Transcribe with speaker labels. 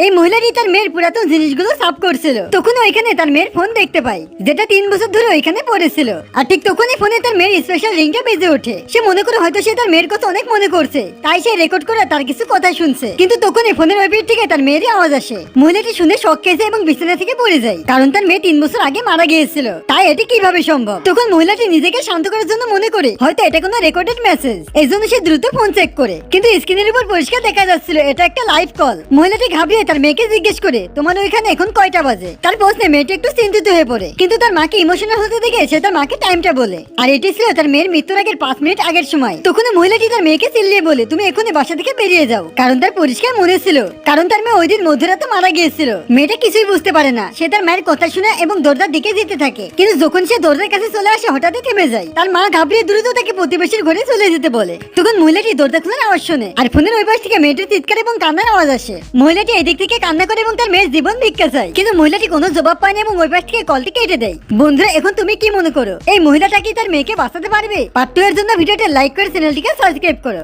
Speaker 1: এই মহিলাটি তার মেয়ের পুরাতন জিনিসগুলো সাফ করছিল। তখন ওইখানে তার মেয়ের ফোন দেখতে পাই, যেটা 3 বছর ধরে ওইখানে পড়েছিল। আর ঠিক তখনই ফোনে তার মেয়ের স্পেশাল রিংটা বেজে ওঠে। সে মনে করে হয়তো সে তার মেয়ের কথা অনেক মনে করছে, তাই সে রেকর্ড করে তার কিছু কথা শুনছে। কিন্তু তখনই ফোনের ওই পিঠ থেকে তার মেয়েরই আওয়াজ আসে। মহিলাটি শুনে শক খেয়েছে এবং বিছানা থেকে পড়ে যায়, কারণ তার মেয়ে 3 বছর আগে মারা গিয়েছিল। তাই এটি কিভাবে সম্ভব? তখন মহিলাটি নিজেকে শান্ত করার জন্য মনে করে হয়তো এটা কোনো রেকর্ডেড মেসেজ, এই জন্য সে দ্রুত ফোন চেক করে। কিন্তু স্ক্রিনের উপর পরিষ্কার দেখা যাচ্ছিল এটা একটা লাইভ কল। মহিলাটি ঘাবড়িয়ে তার মেয়েকে জিজ্ঞেস করে, তোমার ওইখানে এখন কয়টা বাজে? তার প্রশ্নে মেয়েটি একটু চিন্তিত হয়ে পড়ে, কিন্তু তার মাকে ইমোশনাল হতে দেখে সে তার মাকে টাইমটা বলে। আর এটি ছিল তার মেয়ের মৃত্যুর আগের 5 মিনিট আগের সময়। তখন মহিলাটি তার মেয়েকে চিল্লিয়ে বলে, তুমি এখনই বাসা থেকে বেরিয়ে যাও। কারণ তার পরিষ্কার মনে ছিল, কারণ তার মেয়ে ওই দিন মধ্যরাতে মারা গিয়েছিল। মেয়েটা কিছুই বুঝতে পারে না। সে তার মায়ের কথা শুনে এবং দরজার দিকে যেতে থাকে, কিন্তু যখন সে দরজার কাছে চলে আসে হঠাৎই থেমে যায়। তার মা ঘাবড়িয়ে দ্রুত তাকে প্রতিবেশীর ঘরে চলে যেতে বলে। তখন মহিলাটি দরজা খোলার আওয়াজ শোনে, আর ফোনের ওই পাশ থেকে মেয়েটির চিৎকার এবং কান্নার আওয়াজ আসে। মহিলাটি এদিক থেকে কান্না করে এবং তার মেয়ের জীবন ভিক্ষা চায়, কিন্তু মহিলাটি কোনো জবাব পায় না এবং ওই পাশ থেকে কলটি কেটে দেয়। বন্ধুরা, এখন তুমি কি মনে করো, এই মহিলাটা কি তার মেয়েকে বাঁচাতে পারবে? পার্ট 2 এর জন্য ভিডিওটা লাইক করে চ্যানেলটিকে সাবস্ক্রাইব করো।